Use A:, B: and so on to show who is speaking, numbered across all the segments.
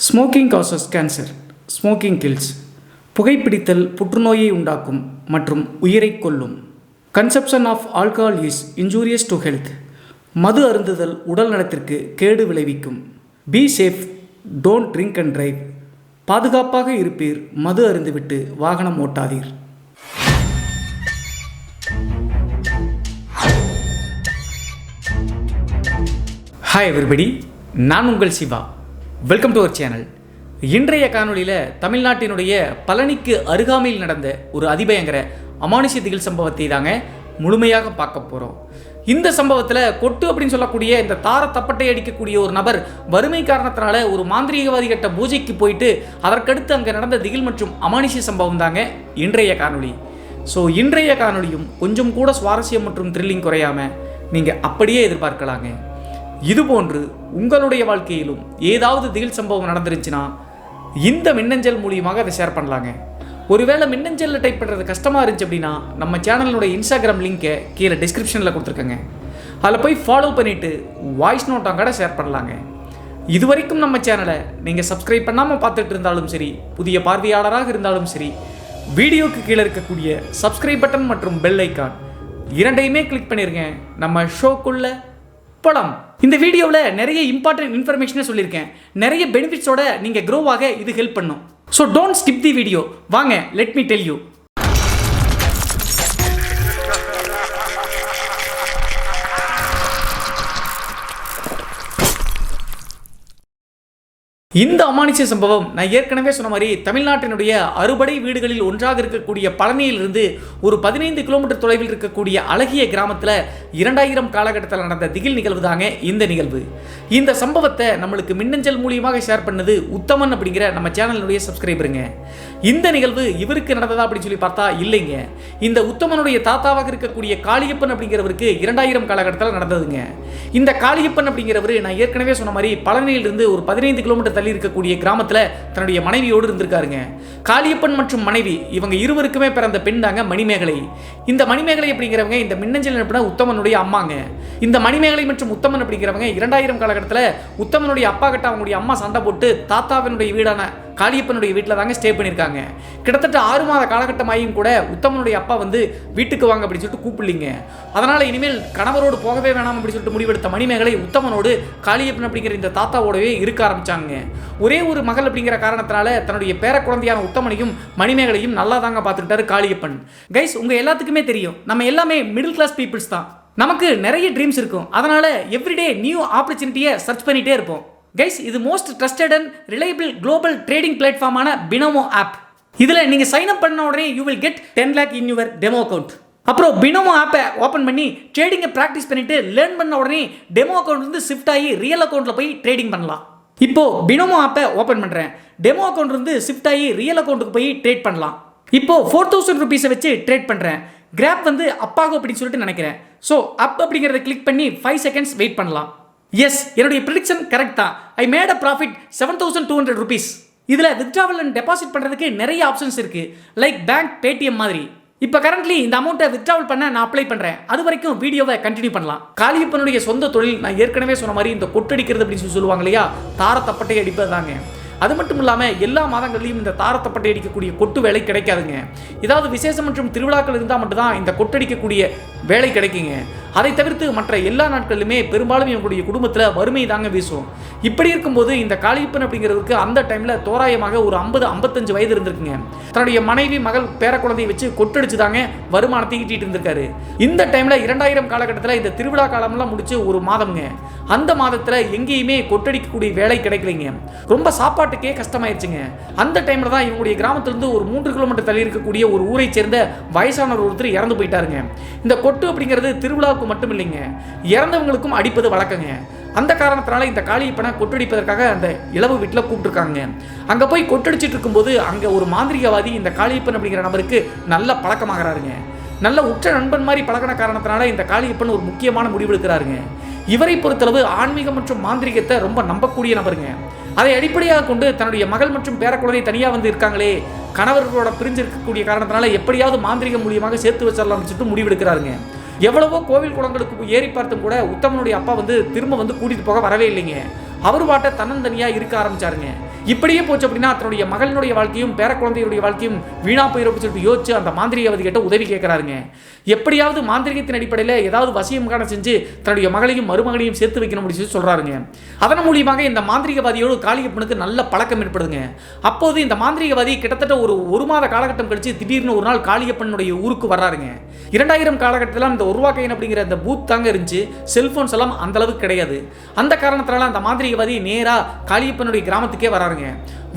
A: Smoking causes cancer. Smoking kills. புகைப்பிடித்தல் புற்றுநோயை உண்டாக்கும் மற்றும் உயிரை கொல்லும். Consumption of alcohol is injurious to health. மது அருந்துதல் உடல் நலத்திற்கு கேடு விளைவிக்கும். Be safe, don't drink and drive. பாதுகாப்பாக இருப்பீர், மது அருந்துவிட்டு வாகனம் ஓட்டாதீர். ஹாய் எவ்ரிபடி, நான் உங்கள் Siva. Welcome to our channel. இன்றைய காணொலியில் தமிழ்நாட்டினுடைய பழனிக்கு அருகாமையில் நடந்த ஒரு அதிபயங்கர அமானுஷ்ய திகில் சம்பவத்தை தாங்க முழுமையாக பார்க்க போகிறோம். இந்த சம்பவத்தில் கொட்டு அப்படின்னு சொல்லக்கூடிய இந்த தார தப்பட்டை அடிக்கக்கூடிய ஒரு நபர் வறுமை காரணத்தினால ஒரு மாந்திரீகவாதி கட்ட பூஜைக்கு போயிட்டு அதற்கடுத்து அங்கே நடந்த திகில் மற்றும் அமானுஷ்ய சம்பவம் தாங்க இன்றைய காணொலி. ஸோ இன்றைய காணொலியும் கொஞ்சம் கூட சுவாரஸ்யம் மற்றும் த்ரில்லிங் குறையாமல் நீங்கள் அப்படியே எதிர்பார்க்கலாங்க. இதுபோன்று உங்களுடைய வாழ்க்கையிலும் ஏதாவது திகில் சம்பவம் நடந்துருச்சுன்னா இந்த மின்னஞ்சல் மூலியமாக அதை ஷேர் பண்ணலாங்க. ஒருவேளை மின்னஞ்சலில் டைப் பண்ணுறது கஷ்டமாக இருந்துச்சு அப்படின்னா நம்ம சேனலினுடைய இன்ஸ்டாகிராம் லிங்கை கீழே டிஸ்கிரிப்ஷனில் கொடுத்துருக்கேங்க. அதில் போய் ஃபாலோ பண்ணிவிட்டு வாய்ஸ் நோட்டாக கூட ஷேர் பண்ணலாங்க. இது வரைக்கும் நம்ம சேனலை நீங்கள் சப்ஸ்கிரைப் பண்ணாமல் பார்த்துட்டு இருந்தாலும் சரி, புதிய பார்வையாளராக இருந்தாலும் சரி, வீடியோக்கு கீழே இருக்கக்கூடிய சப்ஸ்கிரைப் பட்டன் மற்றும் பெல் ஐக்கான் இரண்டையுமே கிளிக் பண்ணிருங்க. நம்ம ஷோக்குள்ள படம். இந்த வீடியோவில் நிறைய இம்பார்ட்டன்ட் இன்ஃபர்மேஷனை சொல்லியிருக்கேன். நிறைய பெனிஃபிட்ஸோட நீங்கள் க்ரோவாக இது ஹெல்ப் பண்ணும். So don't skip the video. வாங்க, லெட் மீ டெல் யூ. இந்த அமானுஷ்ய சம்பவம் நான் ஏற்கனவே சொன்ன மாதிரி தமிழ்நாட்டினுடைய அறுபடை வீடுகளில் ஒன்றாக இருக்கக்கூடிய பழனியிலிருந்து ஒரு 15 கிலோமீட்டர் தொலைவில் இருக்கக்கூடிய அழகிய கிராமத்தில் 2000 காலகட்டத்தில் நடந்த திகில் நிகழ்வு தாங்க இந்த நிகழ்வு. இந்த சம்பவத்தை நம்மளுக்கு மின்னஞ்சல் மூலியமாக ஷேர் பண்ணது உத்தமன் அப்படிங்கிற நம்ம சேனலுடைய சப்ஸ்கிரைபருங்க. இந்த நிகழ்வு இவருக்கு நடந்ததா அப்படின்னு சொல்லி பார்த்தா இல்லைங்க. இந்த உத்தமனுடைய தாத்தாவாக இருக்கக்கூடிய காளியப்பன் அப்படிங்கிறவருக்கு 2000 காலகட்டத்தில் நடந்ததுங்க. இந்த காளியப்பன் அப்படிங்கிறவர் நான் ஏற்கனவே சொன்ன மாதிரி பழனியிலிருந்து ஒரு 15 கிலோமீட்டர் தள்ளி இருக்கக்கூடிய கிராமத்தில் தன்னுடைய மனைவியோடு இருந்திருக்காருங்க. காளியப்பன் மற்றும் மனைவி இவங்க இருவருக்குமே பிறந்த பெண் தாங்க மணிமேகலை. இந்த மணிமேகலை அப்படிங்கிறவங்க இந்த மின்னஞ்சல் அனுப்பின உத்தமனுடைய அம்மாங்க. இந்த மணிமேகலை மற்றும் உத்தமன் அப்படிங்கிறவங்க 2000 காலகட்டத்தில் உத்தமனுடைய அப்பா கிட்ட அவங்களுடைய அம்மா சண்டை போட்டு தாத்தாவினுடைய வீடான காளியப்பனுடைய வீட்டில் தாங்க ஸ்டே பண்ணியிருக்காங்க. கிட்டத்தட்ட 6 மாத காலகட்டமாயும் கூட உத்தமனுடைய அப்பா வந்து வீட்டுக்கு வாங்க அப்படின்னு சொல்லிட்டு கூப்பிடலிங்க. அதனால் இனிமேல் கணவரோடு போகவே வேணாம் அப்படின்னு சொல்லிட்டு முடிவெடுத்த மணிமேகலை உத்தமனோடு காளியப்பன் அப்படிங்கிற இந்த தாத்தாவோடவே இருக்க ஆரம்பிச்சாங்க. ஒரே ஒரு மகள் அப்படிங்கிற காரணத்தினால தன்னுடைய பேர குழந்தையான உத்தமனையும் மணிமேகலையும் நல்லா தாங்க பார்த்துக்கிட்டாரு காளியப்பன். கைஸ், உங்கள் எல்லாத்துக்குமே தெரியும், நம்ம எல்லாமே மிடில் கிளாஸ் பீப்புள்ஸ் தான். நமக்கு நிறைய ட்ரீம்ஸ் இருக்கும். அதனால் எவ்ரிடே நியூ ஆப்பர்ச்சுனிட்டியை சர்ச் பண்ணிகிட்டே இருப்போம். கைஸ், இது most trusted and reliable global trading பிளாட்ஃபார்மான பினோமோ ஆப். இதில் நீங்கள் சைன் அப் பண்ண உடனே you will get 10 lakh in your demo account. அப்புறம் பினோமோ ஆப்பை ஓப்பன் பண்ணி ட்ரேடிங்கை ப்ராக்டிஸ் பண்ணிட்டு லேர்ன் பண்ண உடனே டெமோ அக்கௌண்ட் வந்து ஷிஃப்ட் ஆகி ரியல் அக்கௌண்ட்டில் போய் ட்ரேடிங் பண்ணலாம். இப்போ பினோமோ ஆப்பை ஓப்பன் பண்ணுறேன். டெமோ அக்கௌண்ட் வந்து ஷிஃப்ட் ஆகி ரியல் அக்கௌண்ட்டுக்கு போய் ட்ரேட் பண்ணலாம். இப்போ 4000 rupees வச்சு ட்ரேட் பண்ணுறேன். கிராப் வந்து அப்பாகும் அப்படின்னு சொல்லிட்டு நினைக்கிறேன். ஸோ அப் அப்படிங்கிறத கிளிக் பண்ணி 5 seconds வெயிட் பண்ணலாம். எஸ், என்னுடைய ப்ரிடிக்ஷன் கரெக்ட் தான். I made a profit 7200 rupees. இதில் வித்ட்ராவல் அண்ட் டெபாசிட் பண்ணுறதுக்கு நிறைய ஆப்ஷன்ஸ் இருக்குது, லைக் பேங்க், பேடிஎம் மாதிரி. இப்போ கரண்ட்லி இந்த அமௌண்ட்டை வித்ட்ராவல் பண்ண நான் அப்ளை பண்ணுறேன். அது வரைக்கும் வீடியோவை கண்டினியூ பண்ணலாம். காளியப்பனுடைய சொந்த தொழில் நான் ஏற்கனவே சொன்ன மாதிரி இந்த கொட்டடிக்கிறது அப்படின்னு சொல்லுவாங்க இல்லையா, தார தப்பட்டை அடிப்பது தாங்க. அது மட்டும் இல்லாமல் எல்லா மாதங்கள்லையும் இந்த தாரத்தப்பட்டை அடிக்கக்கூடிய கொட்டு வேலை கிடைக்காதுங்க. ஏதாவது விசேஷம் மற்றும் திருவிழாக்கள் இருந்தால் மட்டும்தான் இந்த கொட்டடிக்கக்கூடிய வேலை கிடைக்குங்க. அதை தவிர்த்து மற்ற எல்லா நாட்களிலுமே பெரும்பாலும் இவங்களுடைய குடும்பத்தில் வறுமை தாங்க வீசும். இப்படி இருக்கும்போது இந்த காளியப்பன் அப்படிங்கிறதுக்கு அந்த டைமில் தோராயமாக ஒரு 50-55 வயது இருந்திருக்குங்க. தன்னுடைய மனைவி, மகள், பேர குழந்தையை வச்சு கொட்டடிச்சு தாங்க வருமானத்தை ஈட்டிட்டு இருந்திருக்காரு. இந்த டைமில் 2000 காலகட்டத்தில் இந்த திருவிழா காலம்லாம் முடிச்சு ஒரு மாதம்ங்க. அந்த மாதத்தில் எங்கேயுமே கொட்டடிக்கக்கூடிய வேலை கிடைக்கலைங்க. ரொம்ப சாப்பாட்டுக்கே கஷ்டமாயிருச்சுங்க. அந்த டைமில் தான் இவங்களுடைய கிராமத்திலிருந்து ஒரு 3 கிலோமீட்டர் தள்ளி இருக்கக்கூடிய ஒரு ஊரை சேர்ந்த வயசானவர் ஒருத்தர் இறந்து போயிட்டாருங்க. இந்த கொட்டு அப்படிங்கிறது திருவிழாவுக்கு மட்டும் இல்லைங்க, இறந்தவங்களுக்கும் அடிப்பது வழக்கங்க. அந்த காரணத்தினால இந்த காளியப்பனை கொட்டடிப்பதற்காக அந்த இளவு வீட்டில் கூப்பிட்டுருக்காங்க. அங்கே போய் கொட்டடிச்சிட்டு இருக்கும்போது அங்கே ஒரு மாந்திரிகவாதி இந்த காளியப்பன் அப்படிங்கிற நபருக்கு நல்ல பழக்கமாகறாருங்க. நல்ல உற்ற நண்பன் மாதிரி பழகின காரணத்தினால இந்த காளியப்பன் ஒரு முக்கியமான முடிவு எடுக்கிறாருங்க. இவரை பொறுத்தளவு ஆன்மீகம் மற்றும் மாந்திரிகத்தை ரொம்ப நம்பக்கூடிய நபருங்க. அதை அடிப்படையாக கொண்டு தன்னுடைய மகள் மற்றும் பேரக்குழந்தை தனியாக வந்து இருக்காங்களே, கணவர்களோட பிரிஞ்சிருக்கக்கூடிய காரணத்தினால எப்படியாவது மாந்திரிகம் மூலியமாக சேர்த்து வச்சிடலாம்னு சொல்லிட்டு முடிவெடுக்கிறாருங்க. எவ்வளவோ கோவில் குளங்களுக்கு ஏறி பார்த்தும் கூட உத்தமனுடைய அப்பா வந்து திரும்ப வந்து கூட்டிட்டு போக வரவே இல்லைங்க. அவர் பாட்ட தன்னந்தனியாக இருக்க ஆரம்பிச்சாருங்க. இப்படியே போச்சு அப்படின்னா தன்னுடைய மகளினுடைய வாழ்க்கையும் பேர குழந்தையுடைய வாழ்க்கையும் வீணா போயிடும் சொல்லிட்டு யோசிச்சு அந்த மாந்திரிகவாதி கிட்ட உதவி கேட்கிறாருங்க. எப்படியாவது மாந்திரிகத்தின் அடிப்படையில் ஏதாவது வசியம் காண செஞ்சு தன்னுடைய மகளையும் மருமகளையும் சேர்த்து வைக்கணும் அப்படின்னு சொல்லி சொல்றாருங்க. அதன் மூலியமாக இந்த மாந்திரிகவாதியோடு காளியப்பனுக்கு நல்ல பழக்கம் ஏற்படுதுங்க. அப்போது இந்த மாந்திரிகவாதி கிட்டத்தட்ட ஒரு மாத காலகட்டம் கழிச்சு திடீர்னு ஒரு நாள் காளியப்பனுடைய ஊருக்கு வர்றாருங்க. 2000 காலகட்டத்தில் இந்த உருவாக்கையன் அப்படிங்கிற அந்த பூத் தாங்க இருந்துச்சு. செல்போன்ஸ் எல்லாம் அந்த அளவுக்கு கிடையாது. அந்த காரணத்தினால அந்த மாந்திரிகவாதி நேரா காளியப்பனுடைய கிராமத்துக்கே வராருங்க.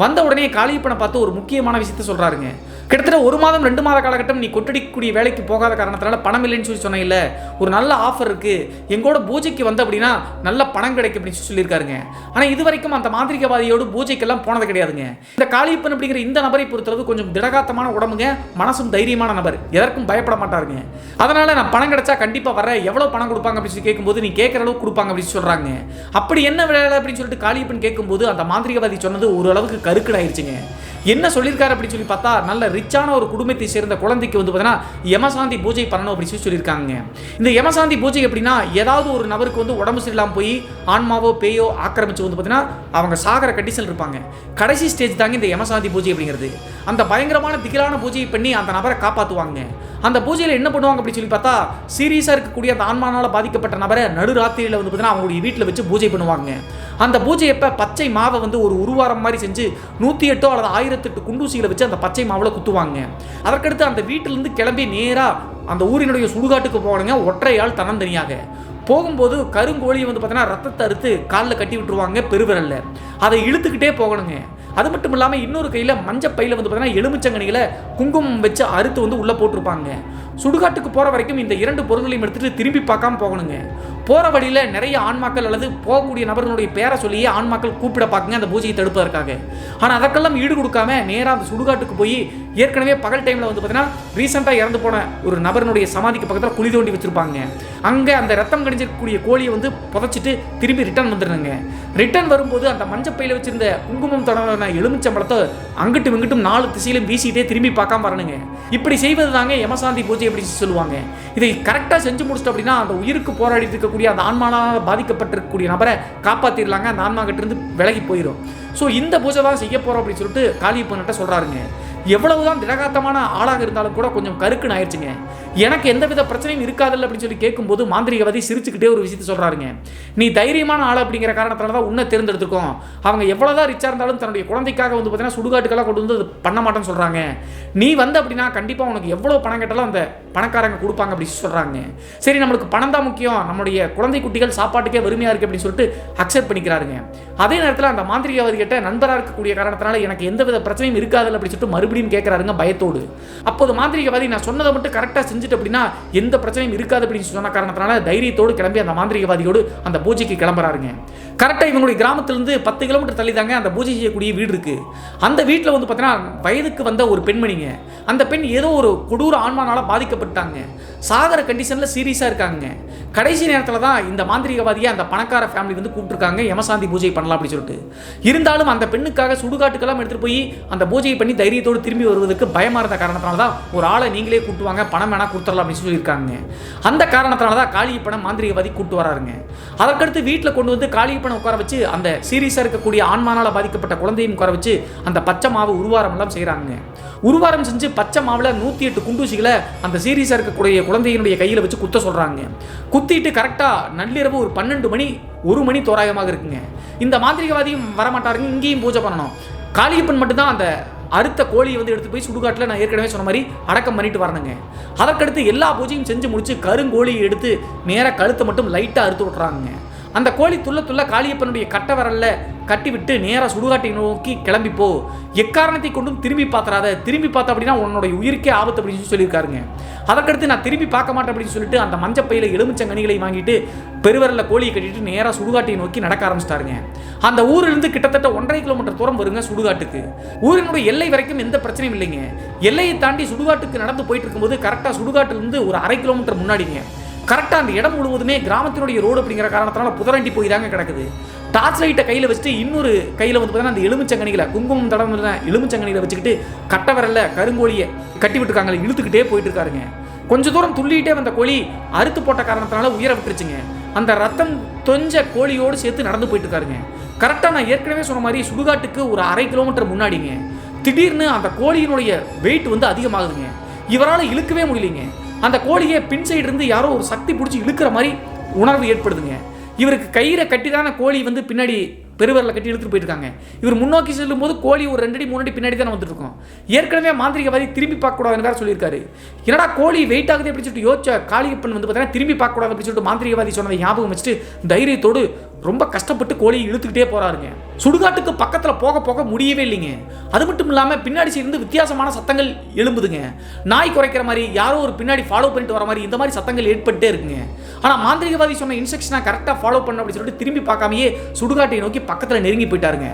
A: வந்த உடனே காளியப்பனை பார்த்து ஒரு முக்கியமான விஷயத்த சொல்றாருங்க. கிட்டத்தட்ட 1 மாதம் 2 மாத காலகட்டம் நீ கொட்டடிக்கக்கூடிய வேலைக்கு போகாத காரணத்தினால பணம் இல்லைன்னு சொல்லி சொன்ன இல்ல, ஒரு நல்ல ஆஃபர் இருக்கு, எங்கூட பூஜைக்கு வந்த அப்படின்னா நல்ல பணம் கிடைக்கும் அப்படின்னு சொல்லியிருக்காருங்க. ஆனால் இது வரைக்கும் அந்த மாந்திரிகவாதியோடு பூஜைக்கெல்லாம் போனது கிடையாதுங்க. இந்த காளியப்பன் அப்படிங்கிற இந்த நபரை பொறுத்தளவு கொஞ்சம் திடகாத்தமான உடம்புங்க, மனசும் தைரியமான நபர், எதற்கும் பயப்பட மாட்டாருங்க. அதனால நான் பணம் கிடைச்சா கண்டிப்பா வரேன், எவ்வளவு பணம் கொடுப்பாங்க அப்படின்னு சொல்லி கேட்கும்போது நீ கேட்கிற அளவுக்கு கொடுப்பாங்க அப்படின்னு சொல்றாங்க. அப்படி என்ன வேலை அப்படின்னு சொல்லிட்டு காளியப்பன் கேட்கும்போது அந்த மாந்திரிகவாதி சொன்னது ஒரு அளவுக்கு கருக்கடாயிருச்சுங்க. என்ன சொல்லியிருக்காரு அப்படின்னு சொல்லி பார்த்தா, நல்ல ரிச்சான ஒரு குடும்பத்தை சேர்ந்த குழந்தைக்கு வந்து பார்த்தீங்கன்னா யமசாந்தி பூஜை பண்ணணும் அப்படின்னு சொல்லி சொல்லியிருக்காங்க. இந்த யமசாந்தி பூஜை எப்படின்னா, ஏதாவது ஒரு நபருக்கு வந்து உடம்பு சரியில்லாமல் போய் ஆன்மாவோ பேயோ ஆக்கிரமிச்சு வந்து பார்த்தீங்கன்னா அவங்க சாகர கண்டிஷன் இருப்பாங்க. கடைசி ஸ்டேஜ் தாங்க இந்த யமசாந்தி பூஜை அப்படிங்கிறது. அந்த பயங்கரமான திகிலான பூஜையை பண்ணி அந்த நபரை காப்பாற்றுவாங்க. அந்த பூஜையில் என்ன பண்ணுவாங்க அப்படின்னு சொல்லி பார்த்தா, சீரியஸாக இருக்கக்கூடிய அந்த ஆன்மானால பாதிக்கப்பட்ட நபரை நடுராத்திரியில் வந்து பார்த்தீங்கன்னா அவங்களுடைய வீட்டில் வச்சு பூஜை பண்ணுவாங்க. அந்த பூஜை எப்போ பச்சை மாவை வந்து ஒரு உருவாரம் மாதிரி செஞ்சு 108 அல்லது 1008 குண்டூசிகளை வச்சு அந்த பச்சை மாவில் குத்துவாங்க. அதற்கடுத்து அந்த வீட்டிலிருந்து கிளம்பி நேராக அந்த ஊரினுடைய சுடுகாட்டுக்கு போவானுங்க. ஒற்றையால் தன்னந்தனியாக போகும்போது கருங்கோழியை வந்து பார்த்தீங்கன்னா ரத்தத்தை அறுத்து காலில் கட்டி விட்டுருவாங்க பெருவிரல்ல. அதை இழுத்துக்கிட்டே போகணுங்க. அது மட்டும் இல்லாமல் இன்னொரு கையில் மஞ்சப்பையில் வந்து பார்த்தீங்கன்னா எலுமிச்சங்கனிகளை குங்குமம் வச்சு அறுத்து வந்து உள்ளே போட்டிருப்பாங்க. சுடுகாட்டுக்கு போகிற வரைக்கும் இந்த 2 பொருள்களையும் எடுத்துகிட்டு திரும்பி பார்க்காம போகணுங்க. போகிற வழியில் நிறைய ஆன்மாக்கள் அல்லது போகக்கூடிய நபர்களுடைய பேரை சொல்லியே ஆன்மாக்கள் கூப்பிட பார்க்குங்க அந்த பூஜையை தடுப்பதற்காக. ஆனால் அதற்கெல்லாம் ஈடு கொடுக்காம நேராக அந்த சுடுகாட்டுக்கு போய் ஏற்கனவே பகல் டைமில் வந்து பார்த்தீங்கன்னா ரீசெண்டாக இறந்து போன ஒரு நபருடைய சமாதிக்கு பக்கத்தில் குழி தோண்டி வச்சுருப்பாங்க. அங்கே அந்த ரத்தம் கடிஞ்சிருக்கக்கூடிய கோழியை வந்து புதைச்சிட்டு திரும்பி ரிட்டர்ன் வந்துடுங்க. ரிட்டர்ன் வரும்போது அந்த மஞ்சப்பையில் வச்சிருந்த குங்குமம் தொடர்பான எலுமிச்சம்பழத்தை அங்கிட்டும் இங்கிட்டும் 4 திசையிலும் வீசிட்டே திரும்பி பார்க்காம வரணுங்க. இப்படி செய்வது தாங்க யமசாந்தி பூஜை அப்படின்னு சொல்லுவாங்க. இதை கரெக்டாக செஞ்சு முடிச்சிட்டு அப்படின்னா அந்த உயிருக்கு போராடி இருக்கக்கூடிய அந்த ஆன்மானால் பாதிக்கப்பட்டிருக்கக்கூடிய நபரை காப்பாற்றிடலாங்க. அந்த ஆன்மா கிட்ட இருந்து விலகி போயிடும். ஸோ இந்த பூஜை தான் செய்ய போகிறோம் அப்படின்னு சொல்லிட்டு காளியப்பன்கிட்ட சொல்கிறாருங்க. எவ்வளவுதான் திடகாத்தமான ஆளாக இருந்தாலும் கூட கொஞ்சம் கருக்குன்னு ஆயிடுச்சுங்க. எனக்கு எந்தவித பிரச்சனையும் இருக்காதுல்ல அப்படின்னு சொல்லி கேட்கும்போது மாந்திரிகவாதி சிரிச்சுக்கிட்டே ஒரு விஷயத்தை சொல்கிறாருங்க. நீ தைரியமான ஆள் அப்படிங்கிற காரணத்தால தான் உன்னை தேர்ந்தெடுத்துருக்கோம். அவங்க எவ்வளோதான் ரிச்சாக இருந்தாலும் தன்னுடைய குழந்தைக்காக வந்து பார்த்தீங்கன்னா சுடுகாட்டுக்கெல்லாம் கொண்டு வந்து பண்ண மாட்டேன்னு சொல்கிறாங்க. நீ வந்து அப்படின்னா கண்டிப்பாக உனக்கு எவ்வளோ பணம் கேட்டாலும் அந்த பணக்காரங்க கொடுப்பாங்க அப்படின்னு சொல்கிறாங்க. சரி, நம்மளுக்கு பணம் தான் முக்கியம், நம்மளுடைய குழந்தை குட்டிகள் சாப்பாட்டுக்கே வறுமையாக இருக்குது அப்படின்னு சொல்லிட்டு அக்செப்ட் பண்ணிக்கிறாருங்க. அதே நேரத்தில் அந்த மாந்திரிகவாதி கிட்ட நண்பராக இருக்கக்கூடிய காரணத்தினால எனக்கு எந்தவித பிரச்சனையும் இருக்காதுல்ல அப்படின்னு சொல்லிட்டு மறுபடியும் கேட்கிறாருங்க பயத்தோடு. அப்போது மாந்திரிகவாதி நான் சொன்னதை மட்டும் கரெக்டாக செஞ்சுட்டு அப்படின்னா எந்த பிரச்சனையும் இருக்காது அப்படின்னு சொன்ன காரணத்தினால தைரியத்தோடு கிளம்பி அந்த மாந்திரிகவாதியோடு அந்த பூஜைக்கு கிளம்புறாருங்க. கரெக்டாக இவங்களுடைய கிராமத்திலிருந்து 10 கிலோமீட்டர் தள்ளி தாங்க அந்த பூஜை செய்யக்கூடிய வீடு இருக்கு. அந்த வீட்டில் வந்து பார்த்தீங்கன்னா வயதுக்கு வந்த ஒரு பெண்மணிங்க. அந்த பெண் ஏதோ ஒரு கொடூர ஆன்மானால பாதிக்கப்பட்டாங்க. சாகர கண்டிஷனில் சீரியஸாக இருக்காங்க. கடைசி நேரத்தில் தான் இந்த மாந்திரிகவாதியை அந்த பணக்கார ஃபேமிலி வந்து கூப்பிட்டுருக்காங்க யமசாந்தி பூஜை பண்ணலாம் அப்படின்னு சொல்லிட்டு. இருந்தாலும் அந்த பெண்ணுக்காக சுடுகாட்டுக்கெல்லாம் எடுத்துகிட்டு போய் அந்த பூஜையை பண்ணி தைரியத்தோடு திரும்பி வருவதற்கு பயமாக இருந்த காரணத்தினால தான் ஒரு ஆளை நீங்களே கூப்பிட்டு வாங்க, பணம் வேணா கொடுத்துடலாம் அப்படின்னு சொல்லியிருக்காங்க. அந்த காரணத்தினால தான் காளியப்பனை மாந்திரிகவாதி கூப்பிட்டு வராருங்க. அதற்கடுத்து வீட்டில் கொண்டு வந்து காளியப்பனை உட்கார வச்சு அந்த சீரியஸாக இருக்கக்கூடிய ஆன்மானால் பாதிக்கப்பட்ட குழந்தையும் உட்கார வச்சு அந்த பச்சை மாவு உருவாரம் எல்லாம் செய்கிறாங்க. உருவாரம் செஞ்சு பச்சை மாவில் 108 குண்டூசிகளை அந்த சீரியஸாக இருக்கக்கூடிய குழந்தையினுடைய கையில் வச்சு குத்த சொல்கிறாங்க. குத்திட்டு கரெக்டாக நள்ளிரவு ஒரு 12 மணி 1 மணி தோராயமாக இருக்குங்க. இந்த மாந்திரிகவாதியும் வரமாட்டாருங்க. இங்கேயும் பூஜை பண்ணணும். காளியப்பன் மட்டும்தான் அந்த அறுத்த கோழியை வந்து எடுத்து போய் சுடுகாட்டில் நான் ஏற்கனவே சொன்ன மாதிரி அடக்கம் பண்ணிட்டு வரணுங்க. அதற்கடுத்து எல்லா பூஜையும் செஞ்சு முடிச்சு கருங்கோழியை எடுத்து நேராக கழுத்தை மட்டும் லைட்டாக அறுத்து விட்றாங்க. அந்த கோழி துள்ள காளியப்பனுடைய கட்டை வரல்ல கட்டி விட்டு நேராக சுடுகாட்டை நோக்கி கிளம்பிப்போ, எக்காரணத்தை கொண்டும் திரும்பி பார்த்துறாத, திரும்பி பார்த்த அப்படின்னா உன்னுடைய உயிருக்கே ஆபத்து அப்படின்னு சொல்லியிருக்காருங்க. அதற்கடுத்து நான் திரும்பி பார்க்க மாட்டேன் அப்படின்னு சொல்லிட்டு அந்த மஞ்சப்பையில் எலுமிச்சங்கனிகளை வாங்கிட்டு பெருவரில் கோழியை கட்டிட்டு நேராக சுடுகாட்டை நோக்கி நடக்க ஆரம்பிச்சிட்டாருங்க. அந்த ஊரிலிருந்து கிட்டத்தட்ட 1.5 கிலோமீட்டர் தூரம் வருங்க சுடுகாட்டுக்கு. ஊரினுடைய எல்லை வரைக்கும் எந்த பிரச்சனையும் இல்லைங்க. எல்லையை தாண்டி சுடுகாட்டுக்கு நடந்து போயிட்டு இருக்கும்போது கரெக்டாக சுடுகாட்டிலிருந்து ஒரு 1/2 கிலோமீட்டர் முன்னாடிங்க கரெக்டாக அந்த இடம் முழுவதுமே கிராமத்தினுடைய ரோடு அப்படிங்கிற காரணத்தினால புதரண்டி போய் தாங்க கிடக்குது. டார்ச் லைட்டை கையில் வச்சுட்டு இன்னொரு கையில் வந்து பார்த்தீங்கன்னா அந்த எலுமிச்சங்கனிகளை குங்குமம் தடவை எலுமிச்சங்கனிகளை வச்சுக்கிட்டு கட்டை வரல கருங்கோழியை கட்டி விட்டுருக்காங்க, இழுத்துக்கிட்டே போயிட்டு இருக்காருங்க. கொஞ்சம் தூரம் துள்ளிகிட்டே வந்த கோழி அறுத்து போட்ட காரணத்தினால உயிரை விட்டுருச்சுங்க. அந்த ரத்தம் தொஞ்ச கோழியோடு சேர்த்து நடந்து போயிட்டு இருக்காருங்க. கரெக்டாக நான் ஏற்கனவே சொன்ன மாதிரி சுடுகாட்டுக்கு ஒரு 1/2 கிலோமீட்டர் முன்னாடிங்க திடீர்னு அந்த கோழியினுடைய வெயிட் வந்து அதிகமாகுதுங்க. இவரால் இழுக்கவே முடியலைங்க. அந்த கோழியை பின் சைடு இருந்து யாரோ ஒரு சக்தி பிடிச்சி இழுக்கிற மாதிரி உணர்வு ஏற்படுதுங்க. இவருக்கு கயிறை கட்டி தானே கோழி வந்து பின்னாடி பெருவரில் கட்டி இழுத்துட்டு போயிருக்காங்க. இவர் முன்னோக்கி செல்லும் போது கோழி ஒரு 2 அடி 3 அடி பின்னாடி தானே வந்துட்டு இருக்கோம். ஏற்கனவே மாந்திரிகவாதி திரும்பி பார்க்கக்கூடாதுன்னு வேறு சொல்லியிருக்காரு. என்னடா கோழி வெயிட் ஆகுது அப்படின்னு சொல்லிட்டு யோசிச்ச காளியப்பன் வந்து பார்த்தீங்கன்னா திரும்பி பார்க்கக்கூடாது அப்படின்னு சொல்லிட்டு மாந்திரிகவாதி சொன்னதை ஞாபகம் வச்சுட்டு தைரியத்தோடு ரொம்ப கஷ்டப்பட்டு கோழியை இழுத்துக்கிட்டே போறாருங்க. சுடுகாட்டுக்கு பக்கத்தில் போக போக முடியவே இல்லைங்க. அது மட்டும் இல்லாமல் பின்னாடி இருந்து வித்தியாசமான சத்தங்கள் எழும்புதுங்க. நாய் குறைக்கிற மாதிரி யாரோ ஒரு பின்னாடி ஃபாலோ பண்ணிட்டு வர மாதிரி இந்த மாதிரி சத்தங்கள் ஏற்பட்டே இருக்குங்க. ஆனால் மாந்திரிகவாதி சொன்ன இன்ஸ்ட்ரக்ஷனை கரெக்டாக ஃபாலோ பண்ண அப்படின்னு சொல்லிட்டு திரும்பி பார்க்காமையே சுடுகாட்டை நோக்கி பக்கத்தில் நெருங்கி போயிட்டாருங்க.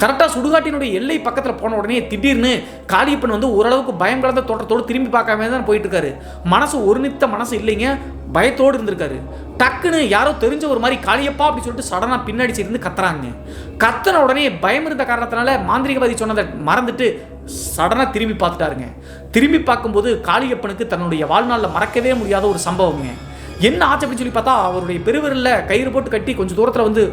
A: கரெக்டாக சுடுகாட்டினுடைய எல்லை பக்கத்தில் போன உடனே திடீர்னு காளியப்பன் வந்து ஓரளவுக்கு பயம் கலந்த தோற்றத்தோடு திரும்பி பார்க்காம தான் போயிட்டு இருக்காரு. மனசு ஒரு நித்த மனசு இல்லைங்க, பயத்தோடு இருந்திருக்காரு. டக்குன்னு யாரோ தெரிஞ்ச ஒரு மாதிரி காளியப்பா அப்படின்னு சொல்லிட்டு சடனாக பின்னாடி சேர்ந்து கத்துறாங்க. கத்துன உடனே பயம் இருந்த காரணத்தினால மாந்திரிகவாதி சொன்னதை மறந்துட்டு சடனாக திரும்பி பார்த்துட்டாருங்க. திரும்பி பார்க்கும்போது காளியப்பனுக்கு தன்னுடைய வாழ்நாளில் மறக்கவே முடியாத ஒரு சம்பவங்க. என்ன ஆச்சு அப்படின்னு சொல்லி பார்த்தா அவருடைய பெருவிரலில் கயிறு போட்டு கட்டி கொஞ்சம் தூரத்தில் வந்து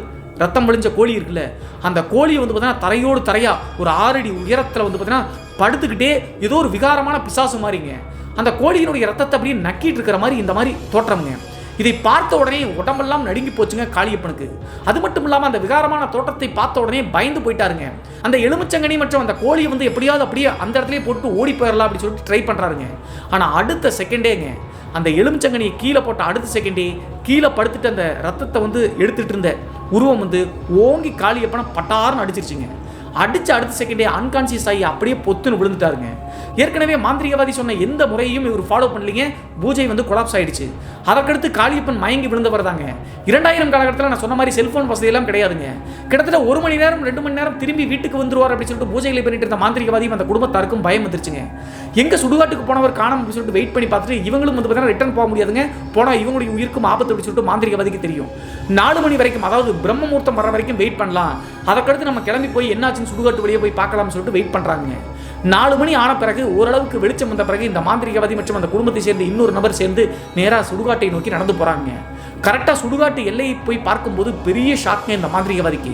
A: ரத்தம் வழிஞ்ச கோழி இருக்குல்ல, அந்த கோழியை வந்து பார்த்தீங்கன்னா தரையோடு தரையா ஒரு 6 அடி உயரத்தில் வந்து பார்த்தீங்கன்னா படுத்துக்கிட்டே ஏதோ ஒரு விகாரமான பிசாசு மாதிரிங்க அந்த கோழியினுடைய ரத்தத்தை அப்படியே நக்கிட்டு இருக்கிற மாதிரி இந்த மாதிரி தோற்றம்ங்க. இதை பார்த்த உடனே உடம்பெல்லாம் நடுங்கி போச்சுங்க காளியப்பனுக்கு. அது மட்டும் இல்லாமல் அந்த விகாரமான தோற்றத்தை பார்த்த உடனே பயந்து போயிட்டாருங்க. அந்த எலுமிச்சங்கனி மற்றும் அந்த கோழியை வந்து எப்படியாவது அப்படியே அந்த இடத்துலயே போட்டு ஓடி போயிடலாம் அப்படின்னு சொல்லிட்டு ட்ரை பண்ணுறாருங்க. ஆனால் அடுத்த செகண்டேங்க அந்த எலுமிச்சங்கனியை கீழே போட்ட அடுத்த செகண்டே கீழே படுத்துட்டு அந்த ரத்தத்தை வந்து எடுத்துகிட்டு இருந்த உருவம் வந்து ஓங்கி காளியப்பனை பட்டாருன்னு அடிச்சிருச்சுங்க. அடிச்சு அடுத்த செகண்டே அன்கான்சியஸ் ஆகி அப்படியே பொத்துன்னு விழுந்துட்டாருங்க. ஏற்கனவே மாந்திரிகவாதி சொன்ன எந்த முறையையும் இவர் ஃபாலோ பண்ணலீங்க. பூஜை வந்து கொலாப்ஸ் ஆயிடுச்சு. அதற்கடுத்து காளியப்பன் மயங்கி விழுந்தவர் தாங்க. 2000 காலகட்டத்தில் நான் சொன்ன மாதிரி செல்போன் வசதியெல்லாம் கிடையாதுங்க. கிட்டத்தட்ட 1 மணி நேரம் 2 மணி நேரம் திரும்பி வீட்டுக்கு வந்துருவார் அப்படின்னு சொல்லிட்டு பூஜைகளை பண்ணிட்டு இருந்த மாந்திரிகவாதியும் அந்த குடும்பத்தாருக்கும் பயம் வந்துருச்சுங்க. எங்க சுடுகாட்டுக்கு போனவர் காணாம அப்படின்னு சொல்லிட்டு வெயிட் பண்ணி பார்த்துட்டு இவங்களும் வந்து பார்த்தீங்கன்னா ரிட்டர்ன் போக முடியாதுங்க. போனால் இவங்களுடைய உயிருக்கும் ஆபத்து அப்படின்னு சொல்லிட்டு மாந்திரிகவாதிக்கு தெரியும். 4 மணி வரைக்கும் அதாவது பிரம்ம முகூர்த்தம் வர வரைக்கும் வெயிட் பண்ணலாம். அதற்கடுத்து நம்ம கிளம்பி போய் என்னாச்சுன்னு சுடுகாட்டு வழியே போய் பார்க்கலாம்னு சொல்லிட்டு வெயிட் பண்ணுறாங்க. 4 மணி ஆன பிறகு ஓரளவுக்கு வெளிச்சம் வந்த பிறகு இந்த மாந்திரிகவாதி மற்றும் அந்த குடும்பத்தை சேர்ந்து இன்னொரு நபர் சேர்ந்து நேராக சுடுகாட்டை நோக்கி நடந்து போகிறாங்க. கரெக்டாக சுடுகாட்டு எல்லையை போய் பார்க்கும்போது பெரிய ஷாக்ங்க இந்த மாந்திரிகவாதிக்கு.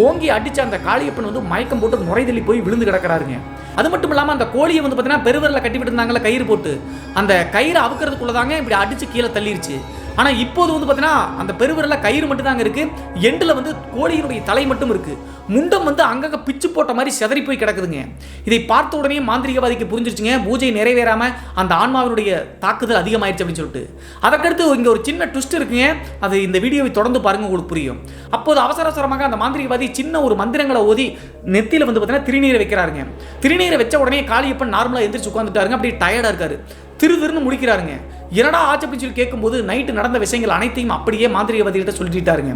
A: ஓங்கி அடிச்ச அந்த காளியப்பன் வந்து மயக்கம் போட்டு நுரைதள்ளி போய் விழுந்து கிடக்கிறாருங்க. அது மட்டும் இல்லாமல் அந்த கோழியை வந்து பார்த்தீங்கன்னா பெருவரில் கட்டிவிட்டு இருந்தாங்களே கயிறு போட்டு, அந்த கயிறு அவுக்கிறதுக்குள்ளதாங்க இப்படி அடிச்சு கீழே தள்ளிருச்சு. ஆனால் இப்போது வந்து பார்த்தீங்கன்னா அந்த பெருவிரலில் கயிறு மட்டும் தாங்க இருக்குது. எண்டில் வந்து கோழியினுடைய தலை மட்டும் இருக்குது. முண்டம் வந்து அங்கங்கே பிச்சு போட்ட மாதிரி செதறி போய் கிடக்குதுங்க. இதை பார்த்த உடனே மாந்திரிகவாதிக்கு புரிஞ்சிருச்சுங்க பூஜை நிறைவேறாமல் அந்த ஆன்மாவினுடைய தாக்குதல் அதிகமாயிருச்சு அப்படின்னு சொல்லிட்டு. அதற்கடுத்து இங்கே ஒரு சின்ன ட்விஸ்ட் இருக்குங்க. அது இந்த வீடியோவை தொடர்ந்து பாருங்க, உங்களுக்கு புரியும். அப்போது அவசரமாக அந்த மாந்திரிகவாதி சின்ன ஒரு மந்திரங்களை ஓதி நெத்தியில் வந்து பார்த்தீங்கன்னா திருநீரை வைக்கிறாருங்க. திருநீரை வச்ச உடனே காளியப்பன் நார்மலாக எந்திரிச்சு உட்காந்துட்டாருங்க. அப்படியே டயர்டாக இருக்காரு. திருன்னு முடிக்கிறாருங்க. என்னடா ஆச்சு அப்படின்னு சொல்லி கேட்கும்போது நைட்டு நடந்த விஷயங்கள் அனைத்தையும் அப்படியே மாந்திரிகவாதிகிட்ட சொல்லிட்டாருங்க.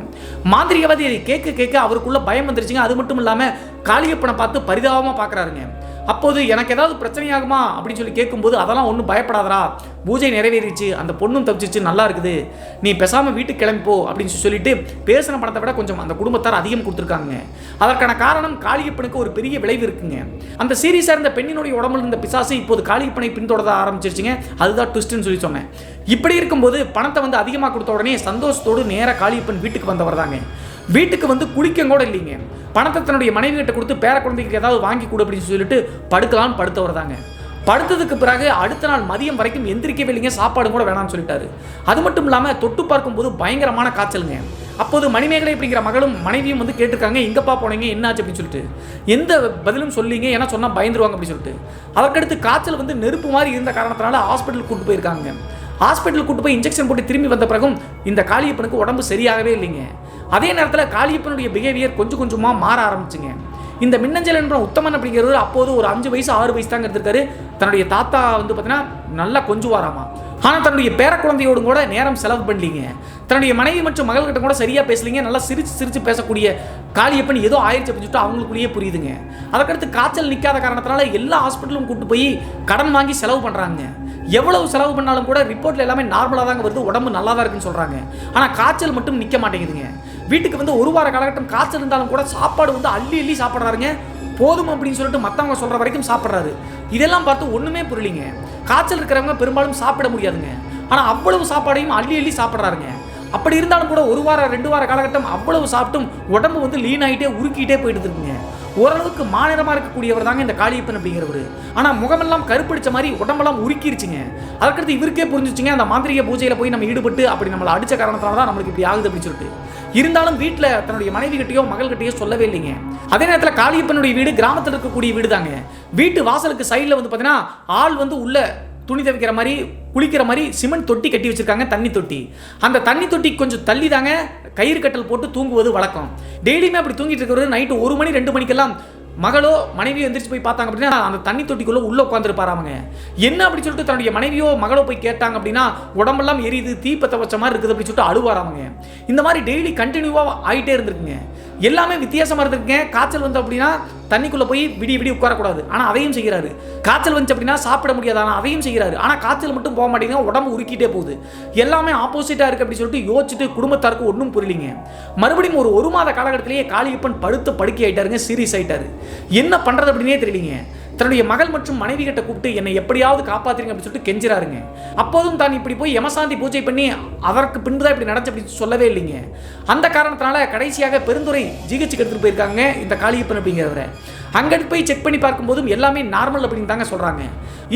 A: மாந்திரிகவாதி அதை கேட்க அவருக்குள்ள பயம் வந்துருச்சுங்க. அது மட்டும் இல்லாமல் காளியப்பனை பார்த்து பரிதாபமாக பார்க்குறாருங்க. அப்போது எனக்கு ஏதாவது பிரச்சனையாகுமா அப்படின்னு சொல்லி கேட்கும்போது அதெல்லாம் ஒன்றும் பயப்படாதரா, பூஜை நிறைவேறிச்சு, அந்த பொண்ணும் தப்பிச்சிச்சு, நல்லா இருக்குது, நீ பேசாமல் வீட்டுக்கு கிளம்பிப்போ அப்படின்னு சொல்லிட்டு பேசின பணத்தை விட கொஞ்சம் அந்த குடும்பத்தார் அதிகம் கொடுத்துருக்காங்க. அதற்கான காரணம் காளியப்பனுக்கு ஒரு பெரிய விளைவு இருக்குங்க. அந்த சீரியஸாக இருந்த பெண்ணினுடைய உடம்புல இருந்த பிசாசு இப்போது காளியப்பனை பின்தொடர ஆரம்பிச்சிருச்சுங்க. அதுதான் ட்விஸ்ட்னு சொல்லி சொன்னேன். இப்படி இருக்கும்போது பணத்தை வந்து அதிகமாக கொடுத்த உடனே சந்தோஷத்தோடு நேராக காளியப்பன் வீட்டுக்கு வந்தவர் தாங்க. வீட்டுக்கு வந்து குளிக்க கூட இல்லைங்க. பணத்தை தன்னுடைய மனைவி கிட்ட கொடுத்து பேர குழந்தைக்கு ஏதாவது வாங்கி கொடு அப்படின்னு சொல்லிட்டு படுக்கலான்னு படுத்தவர் தாங்க. படுத்ததுக்கு பிறகு அடுத்த நாள் மதியம் வரைக்கும் எந்திரிக்கவே இல்லைங்க. சாப்பாடு கூட வேணாம்னு சொல்லிட்டாரு. அது மட்டும் இல்லாமல் தொட்டு பார்க்கும்போது பயங்கரமான காய்ச்சலுங்க. அப்போது மணிமேகலை அப்படிங்கிற மகளும் மனைவியும் வந்து கேட்டிருக்காங்க, எங்கப்பா போனீங்க, என்னாச்சு அப்படின்னு சொல்லிட்டு. எந்த பதிலும் சொல்லிங்க, ஏன்னா சொன்னால் பயந்துருவாங்க அப்படின்னு சொல்லிட்டு. அதற்கடுத்து காய்ச்சல் வந்து நெருப்பு மாதிரி இருந்த காரணத்தினால ஹாஸ்பிட்டலுக்கு கூட்டு போயிருக்காங்க. ஹாஸ்பிட்டலுக்கு கூட்டு போய் இன்ஜெக்ஷன் போட்டு திரும்பி வந்த பிறகும் இந்த காளியப்பனுக்கு உடம்பு சரியாகவே இல்லைங்க. அதே நேரத்தில் காளியப்பனுடைய பிஹேவியர் கொஞ்சம் கொஞ்சமாக மாற ஆரம்பிச்சுங்க. இந்த மின்னஞ்சல் என்ற உத்தமன் அப்படிங்கிறவர் அப்போது ஒரு 5 வயசு 6 வயசு தாங்க இருந்திருக்காரு. தன்னுடைய தாத்தா வந்து பார்த்தீங்கன்னா நல்லா கொஞ்சுவாராமா. ஆனால் தன்னுடைய பேர குழந்தையோடு கூட நேரம் செலவு பண்ணலீங்க. தன்னுடைய மனைவி மற்றும் மகள்கிட்ட கூட சரியாக பேசலிங்க. நல்லா சிரிச்சு பேசக்கூடிய காளியப்பன் ஏதோ ஆயிடுச்சு அப்படின்னு சொல்லிட்டு அவங்களுக்குள்ளேயே புரியுதுங்க. அதற்கடுத்து காய்ச்சல் நிற்காத காரணத்தினால எல்லா ஹாஸ்பிட்டலும் கூட்டு போய் கடன் வாங்கி செலவு பண்ணுறாங்க. எவ்வளவு செலவு பண்ணாலும் கூட ரிப்போர்ட்டில் எல்லாமே நார்மலாக தாங்க வருது, உடம்பு நல்லா தான் இருக்குன்னு சொல்கிறாங்க. ஆனால் காய்ச்சல் மட்டும் நிற்க மாட்டேங்குதுங்க. வீட்டுக்கு வந்து 1 வார காலகட்டம் காய்ச்சல் இருந்தாலும் கூட சாப்பாடு வந்து அள்ளி சாப்பிட்றாருங்க. போதும் அப்படின்னு சொல்லிட்டு மற்றவங்க சொல்கிற வரைக்கும் சாப்பிட்றாரு. இதெல்லாம் பார்த்து ஒன்றுமே புரியலிங்க. காய்ச்சல் இருக்கிறவங்க பெரும்பாலும் சாப்பிட முடியாதுங்க. ஆனால் அவ்வளவு சாப்பாடையும் அள்ளி சாப்பிட்றாருங்க. அப்படி இருந்தாலும் கூட 1 வாரம் 2 வார காலகட்டம் அவ்வளவு சாப்பிட்டும் உடம்பு வந்து லீன் ஆகிட்டே உருக்கிட்டே போயிட்டு இருக்குங்க. ஓரளவுக்கு மாநிலமாக இருக்கக்கூடியவர் தாங்க இந்த காளியப்பன் அப்படிங்கிறவர். ஆனால் முகமெல்லாம் கருப்பிடிச்ச மாதிரி உடம்பெல்லாம் உருக்கிருச்சுங்க. அதுக்கடுத்து இவருக்கே புரிஞ்சிச்சுங்க, அந்த மாந்திரிக பூஜையில் போய் நம்ம ஈடுபட்டு அப்படி நம்மளை அடித்த காரணத்தினால தான் நம்மளுக்கு இப்படி ஆகுது அப்படின்னு சொல்லிட்டு. இருந்தாலும் வீட்டில் தன்னுடைய மனைவி கிட்டையோ மகள் கிட்டையோ சொல்லவே இல்லைங்க. அதே நேரத்தில் காளியப்பனுடைய வீடு கிராமத்தில் இருக்கக்கூடிய வீடு தாங்க. வீட்டு வாசலுக்கு சைடில் வந்து பார்த்தீங்கன்னா ஆள் வந்து உள்ள துணி துவைக்கிற மாதிரி குளிக்கிற மாதிரி சிமெண்ட் தொட்டி கட்டி வச்சிருக்காங்க, தண்ணி தொட்டி. அந்த தண்ணி தொட்டி கொஞ்சம் தள்ளி தாங்க கயிறு கட்டல் போட்டு தூங்குவது வழக்கம். டெய்லியுமே அப்படி தூங்கிட்டு இருக்கிறவர் நைட்டு 1 மணி 2 மணிக்கெல்லாம் மகளோ மனைவியோ எந்திரிச்சு போய் பார்த்தாங்க அப்படின்னா அந்த தண்ணி தொட்டிக்குள்ள உள்ள உட்காந்துருப்பாரு. அவங்க என்ன அப்படி சொல்லிட்டு தன்னுடைய மனைவியோ மகளோ போய் கேட்டாங்க அப்படின்னா உடம்பெல்லாம் எரியுது, தீப்பத்த வச்ச மாதிரி இருக்குது அப்படின்னு சொல்லிட்டு அழுவாராமங்க. இந்த மாதிரி டெய்லி கண்டினியூவாக ஆகிட்டே இருந்திருக்குங்க. எல்லாமே வித்தியாசமாக இருந்திருக்குங்க. காய்ச்சல் வந்து அப்படின்னா தண்ணிக்குள்ளே போய் விடிய உட்காரக்கூடாது, ஆனால் அதையும் செய்கிறாரு. காய்ச்சல் வந்துச்சு அப்படின்னா சாப்பிட முடியாது, ஆனால் அதையும் செய்கிறாரு. ஆனால் காய்ச்சல் மட்டும் போக மாட்டேங்குது, உடம்பு உருக்கிட்டே போகுது. எல்லாமே ஆப்போசிட்டாக இருக்குது அப்படின்னு சொல்லிட்டு யோசிச்சுட்டு குடும்பத்தாருக்கு ஒன்றும் புரியலிங்க. மறுபடியும் ஒரு மாத காலகட்டத்திலேயே காளியப்பன் படுக்கை ஆகிட்டாருங்க, சீரியஸ் ஆகிட்டாரு. என்ன பண்ணுறது அப்படின்னே தெரியலிங்க. தன்னுடைய மகள் மற்றும் மனைவி கிட்ட கூப்பிட்டு என்னை எப்படியாவது காப்பாற்றுறீங்க அப்படின்னு சொல்லிட்டு கெஞ்சிறாருங்க. அப்போதும் தான் இப்படி போய் யமசாந்தி பூஜை பண்ணி அதற்கு பின்புதான் இப்படி நடந்துச்சு அப்படின்னு சொல்லவே இல்லைங்க. அந்த காரணத்தினால கடைசியாக பெருந்துறை ஜிஹெச்சுக்கு எடுத்துகிட்டு போயிருக்காங்க இந்த காளியப்பன் அப்படிங்கிறவரை. அங்கே போய் செக் பண்ணி பார்க்கும்போதும் எல்லாமே நார்மல் அப்படின்னு தாங்க சொல்கிறாங்க.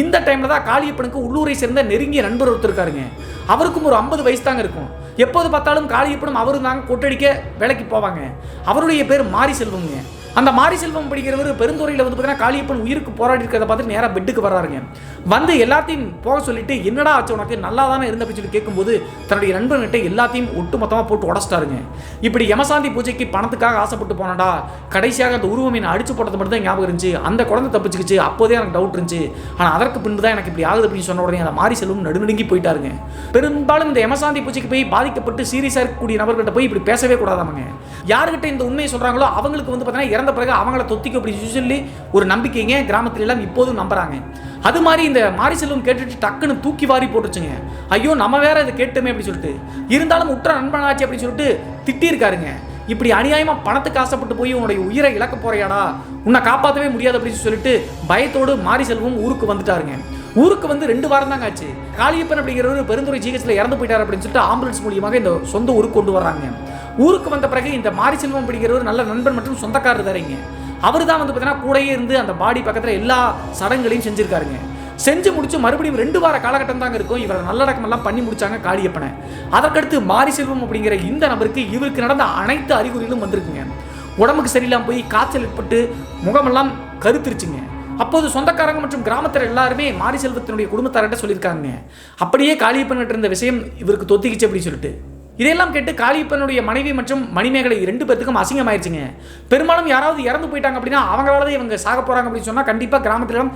A: இந்த டைமில் தான் காளியப்பனுக்கு உள்ளூரை சேர்ந்த நெருங்கிய நண்பர் ஒருத்தர் இருக்காருங்க. அவருக்கும் ஒரு 50 வயசு தாங்க இருக்கும். எப்போது பார்த்தாலும் காளியப்பனும் அவரும் தாங்க கொட்டடிக்க வேலைக்கு போவாங்க. அவருடைய பேர் மாரி செல்வங்க. அந்த மாரி செல்வம் படிக்கிறவர் பெருந்துறையில் வந்து பார்த்தீங்கன்னா காளியப்பன் உயிருக்கு போராடி இருக்கிறத பார்த்துட்டு நேராக பெட்டுக்கு வர்றாருங்க. வந்து எல்லாத்தையும் போக சொல்லிட்டு என்னடா ஆச்சு உனக்கு, நல்லா தானே இருந்த சொல்லி கேட்கும்போது தன்னுடைய நண்பர்கிட்ட எல்லாத்தையும் ஒட்டு மொத்தமாக போட்டு உடச்சிட்டாருங்க. இப்படி யமசாந்தி பூஜைக்கு பணத்துக்காக ஆசைப்பட்டு போனடா, கடைசியாக அந்த உருவம் என்னை அடிச்சு போட்டது மட்டும் தான் ஞாபகம் இருந்துச்சு, அந்த குழந்தை தப்பிச்சுக்கிச்சு, அப்போதே எனக்கு டவுட் இருந்துச்சு, ஆனால் அதற்கு பின்பு தான் எனக்கு இப்படி ஆகுது அப்படின்னு சொன்ன உடனே அந்த மாரி செல்வம் நடுநடுங்கி போயிட்டாருங்க. பெரும்பாலும் இந்த யமசாந்தி பூஜைக்கு போய் பாதிக்கப்பட்டு சீரியஸாக இருக்கக்கூடிய நபர்கிட்ட போய் இப்படி பேசவே கூடாதாமங்க. யாருக்கிட்ட இந்த உண்மையை சொல்கிறாங்களோ அவங்களுக்கு வந்து பார்த்தீங்கன்னா இறந்த பிறகு அவங்கள தொத்திக்கும் அப்படின்னு சொல்லி ஒரு நம்பிக்கைங்க கிராமத்துல எல்லாம் இப்போதும் நம்புறாங்க. அது மாதிரி இந்த மாரி செல்வம் கேட்டுட்டு டக்குன்னு தூக்கி வாரி போட்டுச்சுங்க. ஐயோ நம்ம வேற இதை கேட்டுமே அப்படின்னு சொல்லிட்டு, இருந்தாலும் உற்ற நண்பனாச்சு அப்படின்னு சொல்லிட்டு திட்டிருக்காருங்க. இப்படி அநியாயமா பணத்துக்கு ஆசைப்பட்டு போய் உன்னுடைய உயிரை இழக்க போறியாடா, உன்னை காப்பாற்றவே முடியாது அப்படின்னு சொல்லிட்டு பயத்தோடு மாரி செல்வம் ஊருக்கு வந்துட்டாருங்க. ஊருக்கு வந்து 2 வாரம் தாங்க ஆச்சு. காளியப்பன் அப்படிங்கிறவர் பெருந்துறை ஜிஹெச்ல இறந்து போயிட்டார் அப்படின்னு சொல்லிட்டு ஆம்புலன்ஸ் மூலியமாக இந்த சொந்த ஊருக்கு கொண்டு வர்றாங்க. ஊருக்கு வந்த பிறகு இந்த மாரி செல்வம் அப்படிங்கிறவர் நல்ல நண்பன் மற்றும் சொந்தக்காரர் தரீங்க. அவர் தான் வந்து பார்த்தீங்கன்னா கூடையே இருந்து அந்த பாடி பக்கத்தில் எல்லா சடங்குகளையும் செஞ்சிருக்காருங்க. செஞ்சு முடிச்சு மறுபடியும் 2 வார காலகட்டம் தாங்க இருக்கும். இவரை நல்லடக்கம் எல்லாம் பண்ணி முடிச்சாங்க காளியப்பனை. அதற்கடுத்து மாரி செல்வம் அப்படிங்கிற இந்த நபருக்கு இவருக்கு நடந்த அனைத்து அறிகுறிகளும் வந்திருக்குங்க. உடம்புக்கு சரியில்லாமல் போய் காய்ச்சல் ஏற்பட்டு முகமெல்லாம் கருத்திருச்சுங்க. அப்போது சொந்தக்காரங்க மற்றும் கிராமத்தில் எல்லாருமே மாரி செல்வத்தினுடைய குடும்பத்தார்கிட்ட சொல்லியிருக்காங்க, அப்படியே காளியப்பன் இருந்த விஷயம் இவருக்கு தொத்திக்கிச்சு அப்படின்னு சொல்லிட்டு. இதெல்லாம் கேட்டு காளியப்பனுடைய மனைவி மற்றும் மணிமேகலை 2 பேருக்கும் அசிங்கமாயிருச்சுங்க. பெரும்பாலும் யாராவது இறந்து போயிட்டாங்க அப்படின்னா அவங்களால இவங்க சாக போறாங்க அப்படின்னு சொன்னா கண்டிப்பா கிராமத்திலும்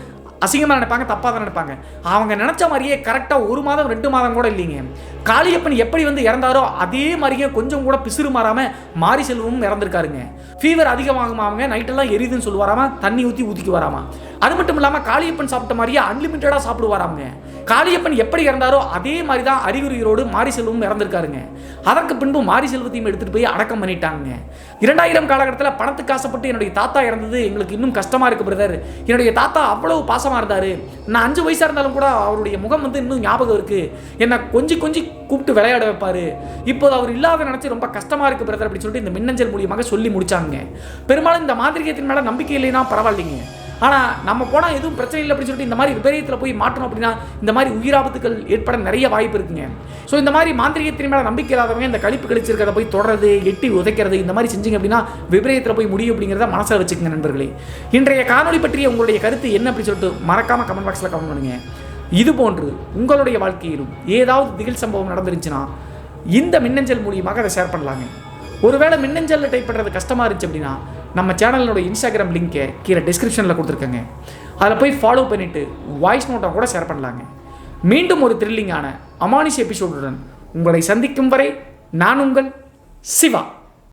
A: அசிங்கமாக நினைப்பாங்க, தப்பாக தான் நினைப்பாங்க. அவங்க நினைச்ச மாதிரியே கரெக்டாக 1 மாதம் 2 மாதம் கூட இல்லைங்க. காளியப்பன் எப்படி வந்து இறந்தாரோ அதே மாதிரியே கொஞ்சம் கூட பிசுறு மாறாம மாரி செல்வமும் இறந்துருக்காருங்க. ஃபீவர் அதிகமாகுமாங்க, நைட்டெல்லாம் எரியுதுன்னு சொல்லுவாராமா, தண்ணி ஊற்றி வராமா. அது மட்டும் இல்லாமல் காளியப்பன் சாப்பிட்ட மாதிரியே அன்லிமிட்டடாக சாப்பிடுவாராங்க. காளியப்பன் எப்படி இறந்தாரோ அதே மாதிரி தான் அறிகுறிகளோடு மாரி செல்வமும் இறந்துருக்காருங்க. அதற்கு பின்பு மாரி செல்வத்தையும் எடுத்துகிட்டு போய் அடக்கம் பண்ணிட்டாங்க. 2000 காலகட்டத்தில் பணத்துக்கு ஆசைப்பட்டு என்னுடைய தாத்தா இறந்தது எங்களுக்கு இன்னும் கஷ்டமாக இருக்குது பிரதர். என்னுடைய தாத்தா அவ்வளவு பாசமாக இருந்தார். நான் 5 வயசாக இருந்தாலும் கூட அவருடைய முகம் வந்து இன்னும் ஞாபகம் இருக்குது. என்னை கொஞ்சி கூப்பிட்டு விளையாட வைப்பார். இப்போது அவர் இல்லாத நினச்சி ரொம்ப கஷ்டமாக இருக்குது பிரதர் அப்படின்னு சொல்லிட்டு இந்த மின்னஞ்சல் மூலியமாக சொல்லி முடிச்சாங்க. பெரும்பாலும் இந்த மாந்திரிகத்தின் மேலே நம்பிக்கை இல்லைன்னா பரவாயில்லைங்க, ஆனால் நம்ம போனால் எதுவும் பிரச்சனை இல்லை அப்படின்னு சொல்லிட்டு இந்த மாதிரி விபரீதத்தில் போய் மாற்றணும் அப்படின்னா இந்த மாதிரி உயிராபத்துகள் ஏற்பட நிறைய வாய்ப்பு இருக்குங்க. ஸோ இந்த மாதிரி மாந்திரிகத்தின் மேலே நம்பிக்கை இல்லாதவங்க இந்த கழிப்பு கழிச்சிருக்கிறத போய் தொடர்றது, எட்டி உதைக்கிறது, இந்த மாதிரி செஞ்சிங்க அப்படின்னா விபரீதத்தில் போய் முடியும் அப்படிங்கிறத மனசில் வச்சுக்கோங்க நண்பர்களே. இன்றைய காணொலி பற்றிய உங்களுடைய கருத்து என்ன அப்படின்னு சொல்லிட்டு மறக்காமல் கமெண்ட் பாக்ஸில் கமெண்ட் பண்ணுங்க. இது போன்று உங்களுடைய வாழ்க்கையிலும் ஏதாவது திகில் சம்பவம் நடந்துருச்சுன்னா இந்த மின்னஞ்சல் மூலியமாக அதை ஷேர் பண்ணலாங்க. ஒருவேளை மின்னஞ்சலில் டைப் பண்ணுறது கஷ்டமாக இருந்துச்சு அப்படின்னா நம்ம சேனலோட இன்ஸ்டாகிராம் லிங்கை கீழே டிஸ்கிரிப்ஷனில் கொடுத்துருக்கேங்க. அதில் போய் ஃபாலோ பண்ணிவிட்டு வாய்ஸ் நோட்டை கூட ஷேர் பண்ணலாங்க. மீண்டும் ஒரு த்ரில்லிங்கான அமானுஷ எபிசோடுடன் உங்களை சந்திக்கும் வரை நான் உங்கள் சிவா.